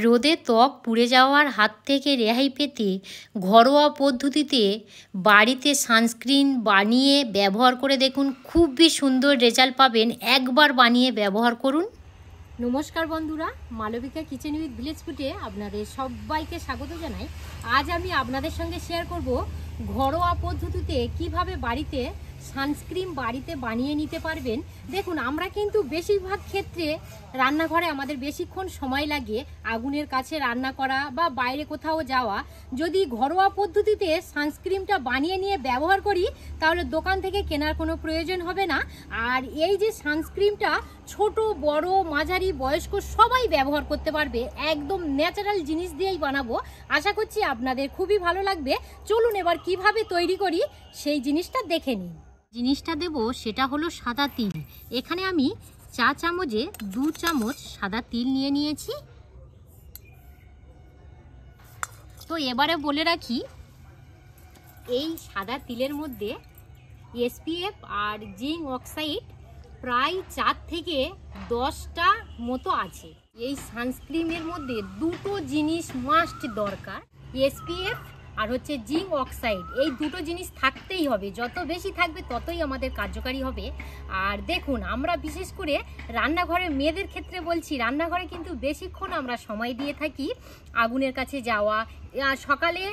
রোদে ত্বক পুড়ে যাওয়ার হাত থেকে রেহাই পেতে ঘরোয়া পদ্ধতিতে বাড়িতে সানস্ক্রিন বানিয়ে ব্যবহার করে দেখুন, খুবই সুন্দর রেজাল্ট পাবেন। একবার বানিয়ে ব্যবহার করুন। নমস্কার বন্ধুরা, মালবিকা কিচেন উইথ ভিলেজ ফুডে আপনাদের সবাইকে স্বাগত জানাই। আজ আমি আপনাদের সঙ্গে শেয়ার করব ঘরোয়া পদ্ধতিতে কিভাবে বাড়িতে সানস্ক্রিন বাড়িতে বানিয়ে নিতে পারবেন। দেখুন, আমরা কিন্তু বেশিরভাগ ক্ষেত্রে রান্নাঘরে আমাদের বেশিক্ষণ সময় লাগে আগুনের কাছে রান্না করা বা বাইরে কোথাও যাওয়া। যদি ঘরোয়া পদ্ধতিতে সানস্ক্রিনটা বানিয়ে নিয়ে ব্যবহার করি তাহলে দোকান থেকে কেনার কোনো প্রয়োজন হবে না। আর এই যে সানস্ক্রিনটা ছোট বড় মাঝারি বয়স্ক সবাই ব্যবহার করতে পারবে। একদম ন্যাচারাল জিনিস দিয়েই বানাবো। আশা করছি আপনাদের খুবই ভালো লাগবে। চলুন এবার কিভাবে তৈরি করি সেই জিনিসটা দেখে নিন। জিনিসটা দেব সেটা হলো সাদা তিল। এখানে আমি চা চামচে 2 চামচ সাদা তিল নিয়ে নিয়েছি। তো এবারে বলে রাখি, এই সাদা তিলের মধ্যে এসপিএফ আর জিঙ্ক অক্সাইড প্রায় 4 থেকে 10টা মতো আছে। এই সানস্ক্রিনের মধ্যে দুটো জিনিস মাস্ট দরকার, এসপিএফ আর হচ্ছে জিঙ্ক অক্সাইড। এই দুটো জিনিস থাকতেই হবে, যত বেশি থাকবে ততই আমাদের কার্যকারী হবে। আর দেখুন, আমরা বিশেষ করে রান্নাঘরে মেয়েদের ক্ষেত্রে বলছি, রান্নাঘরে কিন্তু বেশিক্ষণ আমরা সময় দিয়ে থাকি আগুনের কাছে যাওয়া। সকালে,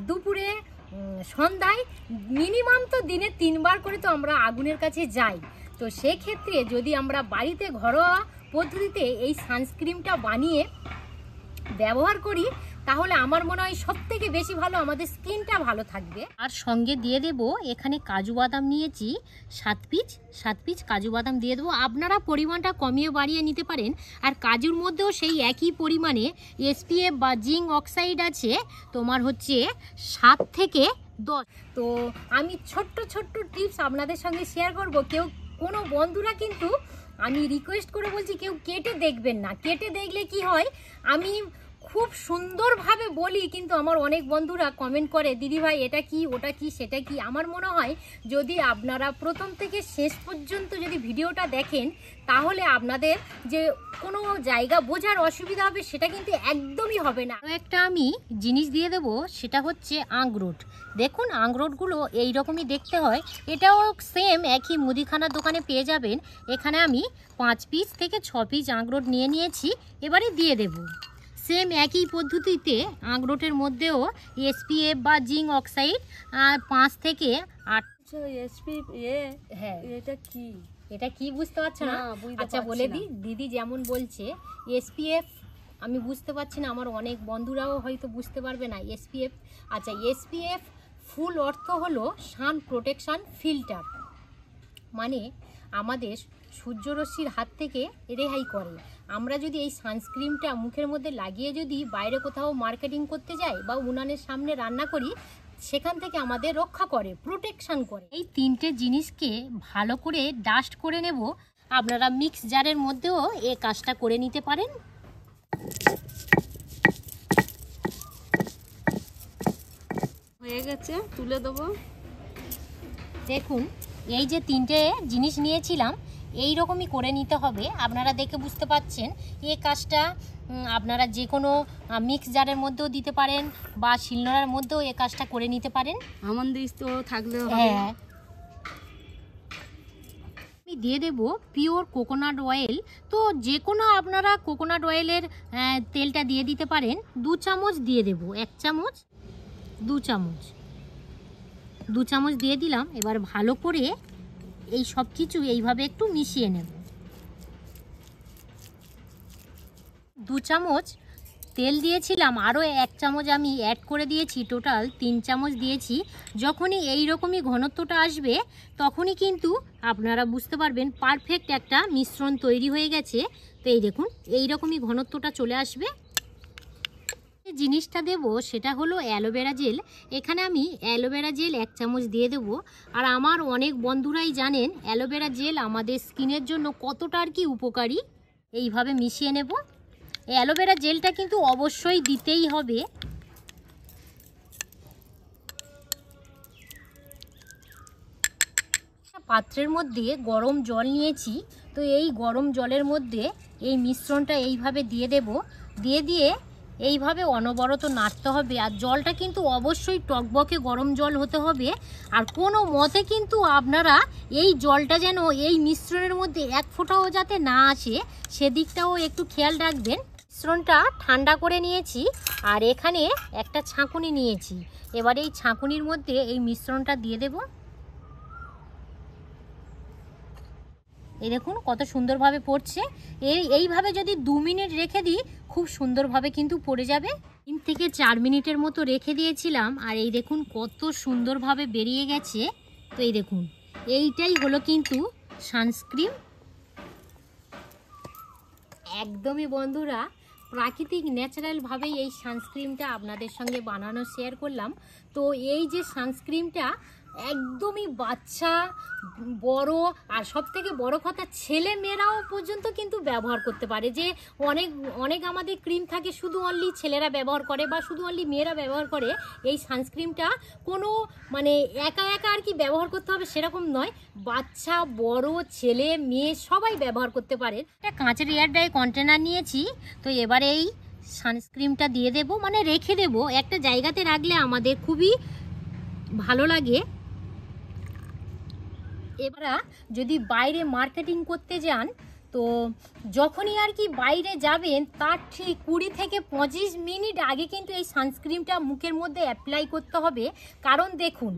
দুপুরে, সন্ধ্যায়, মিনিমাম তো দিনে 3 বার করে তো আমরা আগুনের কাছে যাই। তো সেক্ষেত্রে যদি আমরা বাড়িতে ঘরোয়া পদ্ধতিতে এই সানস্ক্রিনটা বানিয়ে ব্যবহার করি তাহলে আমার মনে হয় সবথেকে বেশি ভালো, আমাদের স্কিনটা ভালো থাকবে। আর সঙ্গে দিয়ে দেব এখানে কাজু বাদাম নিয়েছি 7 পিস কাজু বাদাম দিয়ে দেবো। আপনারা পরিমাণটা কমিয়ে বাড়িয়ে নিতে পারেন। আর কাজুর মধ্যেও সেই একই পরিমাণে এসপিএফ বা জিঙ্ক অক্সাইড আছে, তোমার হচ্ছে 7 থেকে 10। তো আমি ছোট্ট টিপস আপনাদের সঙ্গে শেয়ার করব। কোনো বন্ধুরা কিন্তু আমি রিকোয়েস্ট করে বলছি, কেউ কেটে দেখবেন না। কেটে দেখলে কি হয়, আমি খুব সুন্দরভাবে বলি কিন্তু আমার অনেক বন্ধুরা কমেন্ট করে, দিদি ভাই এটা কি, ওটা কি, সেটা কি। আমার মনে হয় যদি আপনারা প্রথম থেকে শেষ পর্যন্ত যদি ভিডিওটা দেখেন তাহলে আপনাদের যে কোনো জায়গা বোঝার অসুবিধা হবে সেটা কিন্তু একদমই হবে না। একটা আমি জিনিস দিয়ে দেবো, সেটা হচ্ছে আখরোট। দেখুন, আখরোটগুলো এইরকমই দেখতে হয়। এটাও সেম একই মুদিখানার দোকানে পেয়ে যাবেন। এখানে আমি 5 পিস থেকে 6 পিস আখরোট নিয়ে নিয়েছি। এবারে দিয়ে দেব সেম একই পদ্ধতিতে আখরোটের মধ্যেও এসপিএফ বা জিঙ্ক অক্সাইড 5 থেকে 8। হ্যাঁ, এটা কি বুঝতে পারছো না? আচ্ছা বলে দিই, দিদি যেমন বলছে এসপিএফ, আমি বুঝতে পারছি না, আমার অনেক বন্ধুরাও হয়তো বুঝতে পারবে না এসপিএফ। আচ্ছা, এসপিএফ ফুল অর্থ হলো সান প্রোটেকশন ফিল্টার, মানে আমাদের সূর্যরশ্মির হাত থেকে রেহাই করে। আমরা যদি এই সানস্ক্রিনটা মুখের মধ্যে লাগিয়ে যদি বাইরে কোথাও মার্কেটিং করতে যাই বা উনানের সামনে রান্না করি, সেখান থেকে আমাদের রক্ষা করে, প্রোটেকশন করে। এই 3টে জিনিসকে ভালো করে ডাস্ট করে নেব। আপনারা মিক্স জারের মধ্যেও এই কাজটা করে নিতে পারেন। হয়ে গেছে, তুলে দেবো। দেখুন, এই যে 3টে জিনিস নিয়েছিলাম এই রকমই করে নিতে হবে। আপনারা দেখে বুঝতে পাচ্ছেন এই কাজটা আপনারা যে কোনো মিক্স জারের মধ্যেও দিতে পারেন বা শিলনোড়ার মধ্যেও এই কাজটা করে নিতে পারেন। আমন্দিস তো থাকলেও হ্যাঁ, আমি দিয়ে দেব পিওর কোকোনাট অয়েল। তো যে কোনো আপনারা কোকোনাট অয়েলের তেলটা দিয়ে দিতে পারেন। 2 চামচ দিয়ে দেব, 1 চামচ, 2 চামচ, 2 চামচ দিয়ে দিলাম। এবার ভালো করে এই সব কিছু এইভাবে একটু মিশিয়ে নেব। 2 চামচ তেল দিয়েছিলাম, আরও 1 চামচ আমি অ্যাড করে দিয়েছি, টোটাল 3 চামচ দিয়েছি। যখনই এই রকমই ঘনত্বটা আসবে তখনই কিন্তু আপনারা বুঝতে পারবেন পারফেক্ট একটা মিশ্রণ তৈরি হয়ে গেছে। তো এই দেখুন, এই রকমই ঘনত্বটা চলে আসবে। জিনিসটা দেব সেটা হলো অ্যালোভেরা জেল। এখানে আমি অ্যালোভেরা জেল 1 চামচ দিয়ে দেব। আর আমার অনেক বন্ধুরাই জানেন অ্যালোভেরা জেল আমাদের স্কিনের জন্য কতটা আর কি উপকারী। এইভাবে মিশিয়ে নেব। অ্যালোভেরা জেলটা কিন্তু অবশ্যই দিতেই হবে। পাত্রের মধ্যে গরম জল নিয়েছি। তো এই গরম জলের মধ্যে এই মিশ্রণটা এইভাবে দিয়ে দেব। দিয়ে দিয়ে এইভাবে অনবরত নাড়তে হবে। আর জলটা কিন্তু অবশ্যই টকবকে গরম জল হতে হবে। আর কোনো মতে কিন্তু আপনারা এই জলটা যেন এই মিশ্রণের মধ্যে এক ফোঁটাও যাতে না আসে সেদিকটাও একটু খেয়াল রাখবেন। মিশ্রণটা ঠান্ডা করে নিয়েছি আর এখানে একটা ছাঁকুনি নিয়েছি। এবার এই ছাঁকুনির মধ্যে এই মিশ্রণটা দিয়ে দেব। এই দেখুন কত সুন্দরভাবে পড়ছে। এইভাবে যদি 2 মিনিট রেখে দিই খুব সুন্দরভাবে কিন্তু পড়ে যাবে। 3 থেকে 4 মিনিটের মতো রেখে দিয়েছিলাম আর এই দেখুন কত সুন্দরভাবে বেরিয়ে গেছে। তো এই দেখুন এইটাই হলো কিন্তু সানস্ক্রিন। একদমই বন্ধুরা প্রাকৃতিক ন্যাচারালভাবেই এই সানস্ক্রিনটা আপনাদের সঙ্গে বানানো শেয়ার করলাম। তো এই যে সানস্ক্রিনটা একদমই বাচ্চা বড় আর সবথেকে বড় কথা ছেলে মেয়েরাও পর্যন্ত কিন্তু ব্যবহার করতে পারে। যে অনেক আমাদের ক্রিম থাকে শুধু অনলি ছেলেরা ব্যবহার করে বা শুধু অনলি মেয়েরা ব্যবহার করে। এই সানস্ক্রিনটা কোনো মানে একা একা আর কি ব্যবহার করতে হবে সেরকম নয়, বাচ্চা বড় ছেলে মেয়ে সবাই ব্যবহার করতে পারে। একটা কাঁচের এয়ারটাইট কন্টেনার নিয়েছি। তো এবারে এই সানস্ক্রিনটা দিয়ে দেব, মানে রেখে দেব। একটা জায়গাতে রাখলে আমাদের খুবই ভালো লাগে। এবার যদি বাইরে মার্কেটিং করতে যান তো যখনই আর কি বাইরে যাবেন তার ঠিক 20 থেকে 25 মিনিট আগে কিন্তু এই সানস্ক্রিনটা মুখের মধ্যে অ্যাপ্লাই করতে হবে। কারণ দেখুন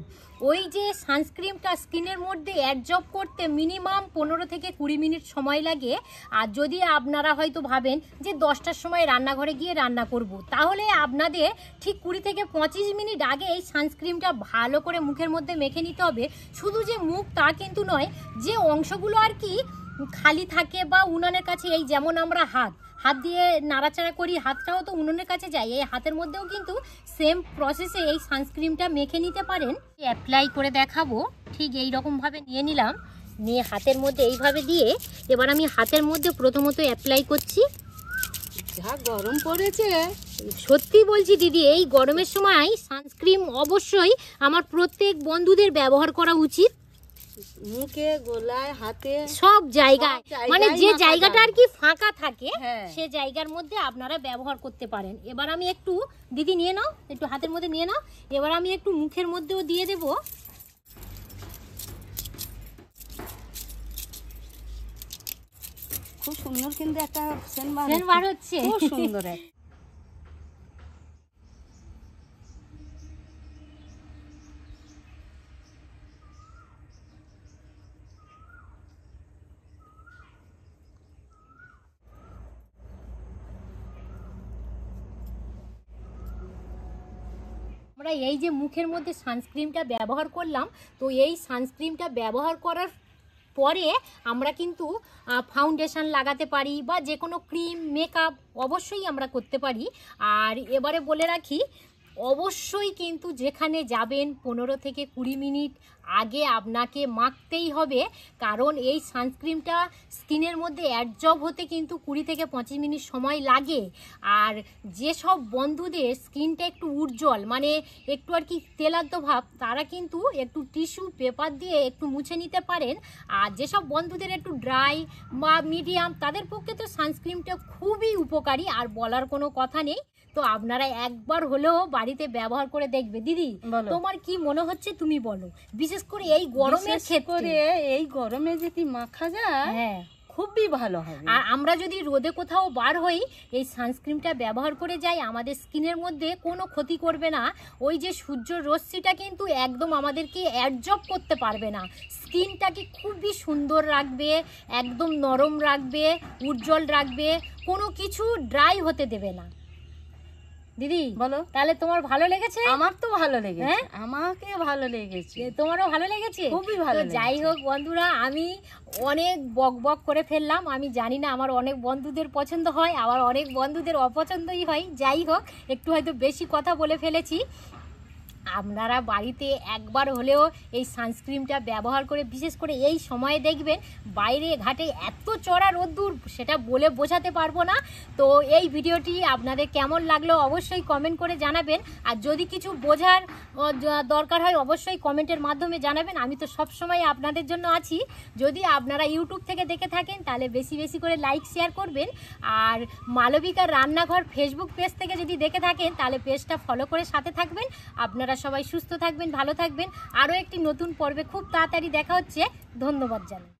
ওই যে সানস্ক্রিনটা স্কিনের মধ্যে অ্যাবজর্ব করতে মিনিমাম 15 থেকে 20 মিনিট সময় লাগে। আর যদি আপনারা হয়তো ভাবেন যে 10টার সময় রান্নাঘরে গিয়ে রান্না করব, তাহলে আপনাদের ঠিক 20 থেকে 25 মিনিট আগে এই সানস্ক্রিনটা ভালো করে মুখের মধ্যে মেখে নিতে হবে। শুধু যে মুখ তা কিন্তু নয়, যে অংশগুলো আর কি খালি থাকে বা উনানের কাছে, এই যেমন আমরা হাত দিয়ে নাড়াচাড়া করি, হাতটাও তো উনুনের কাছে যায়, এই হাতের মধ্যেও কিন্তু সেম প্রসেসে এই সানস্ক্রিনটা মেখে নিতে পারেন। অ্যাপ্লাই করে দেখাবো। ঠিক এই রকমভাবে নিয়ে নিলাম, নিয়ে হাতের মধ্যে এইভাবে দিয়ে এবার আমি হাতের মধ্যে প্রথমত অ্যাপ্লাই করছি। যা গরম পড়েছে, সত্যি বলছি দিদি, এই গরমের সময় সানস্ক্রিন অবশ্যই আমার প্রত্যেক বন্ধুদের ব্যবহার করা উচিত। মুখে গলায় হাতে সব জায়গায়, মানে যে জায়গাটা আর কি ফাঁকা থাকে হ্যাঁ, সে জায়গার মধ্যে আপনারা ব্যবহার করতে পারেন। এবার আমি একটু, দিদি নিয়ে নাও, একটু হাতের মধ্যে নিয়ে নাও। এবার আমি একটু মুখের মধ্যেও দিয়ে দেব। খুব সুন্দর কিন্তু একটা সেন্ট বার হচ্ছে, খুব সুন্দর। আমরা এই যে মুখের মধ্যে সানস্ক্রিনটা ব্যবহার করলাম, তো এই সানস্ক্রিনটা ব্যবহার করার পরে আমরা কিন্তু ফাউন্ডেশন লাগাতে পারি বা যে কোনো ক্রিম মেকআপ অবশ্যই আমরা করতে পারি। আর এবারে বলে রাখি, অবশ্যই কিন্তু যেখানে যাবেন 15 থেকে 20 মিনিট আগে আপনাকে মাখতেই হবে। কারণ এই সানস্ক্রিনটা স্কিনের মধ্যে অ্যাবজর্ব হতে কিন্তু 20 থেকে 25 মিনিট সময় লাগে। আর যেসব বন্ধুদের স্কিনটা একটু উজ্জ্বল, মানে একটু আর কি তেলাক্ত ভাব, তারা কিন্তু একটু টিস্যু পেপার দিয়ে একটু মুছে নিতে পারেন। আর যেসব বন্ধুদের একটু ড্রাই বা মিডিয়াম, তাদের পক্ষে তো সানস্ক্রিনটা খুবই উপকারী, আর বলার কোনো কথা নেই। তো আপনারা একবার হলেও বাড়িতে ব্যবহার করে দেখবে। দিদি তোমার কি মনে হচ্ছে তুমি বলো, বিশেষ করে এই গরমের ক্ষেত্রে? এই গরমে যদি মাখা যায় হ্যাঁ খুবই ভালো হবে। আর আমরা যদি রোদে কোথাও বার হই, এই সানস্ক্রিনটা ব্যবহার করে যাই, আমাদের স্কিনের মধ্যে কোনো ক্ষতি করবে না। ওই যে সূর্যের রশ্মিটা কিন্তু একদম আমাদেরকে অ্যাবজর্ব করতে পারবে না, স্কিনটাকে খুবই সুন্দর রাখবে, একদম নরম রাখবে, উজ্জ্বল রাখবে, কোনো কিছু ড্রাই হতে দেবে না। দিদি বলো, তাহলে তোমার ভালো লেগেছে? আমার তো ভালো লেগেছে, আমাকে ভালো লেগেছে। তোমারও ভালো লেগেছে? খুবই ভালো। যাই হোক বন্ধুরা, আমি অনেক বক বক করে ফেললাম। আমি জানি না, আমার অনেক বন্ধুদের পছন্দ হয়, আবার অনেক বন্ধুদের অপছন্দই হয়। যাই হোক, একটু হয়তো বেশি কথা বলে ফেলেছি। আপনারা বাড়িতে একবার হলেও এই সানস্ক্রিনটা ব্যবহার করে, বিশেষ করে এই সময়ে দেখবেন বাইরে ঘাটে এত চড়া রোদ্দুর, সেটা বলে বোঝাতে পারবো না। তো এই ভিডিওটি আপনাদের কেমন লাগলো অবশ্যই কমেন্ট করে জানাবেন। আর যদি কিছু বোঝার দরকার হয় অবশ্যই কমেন্টের মাধ্যমে জানাবেন। আমি তো সব সময় আপনাদের জন্য আছি। যদি আপনারা ইউটিউব থেকে দেখে থাকেন তাহলে বেশি বেশি করে লাইক শেয়ার করবেন। আর মালবিকার রান্নাঘর ফেসবুক পেজ থেকে যদি দেখে থাকেন তাহলে পেজটা ফলো করে সাথে থাকবেন। আপনারা সবাই সুস্থ থাকবেন, ভালো থাকবেন। আরও একটি নতুন পর্বে খুব তাড়াতাড়ি দেখা হচ্ছে। ধন্যবাদ জানাই।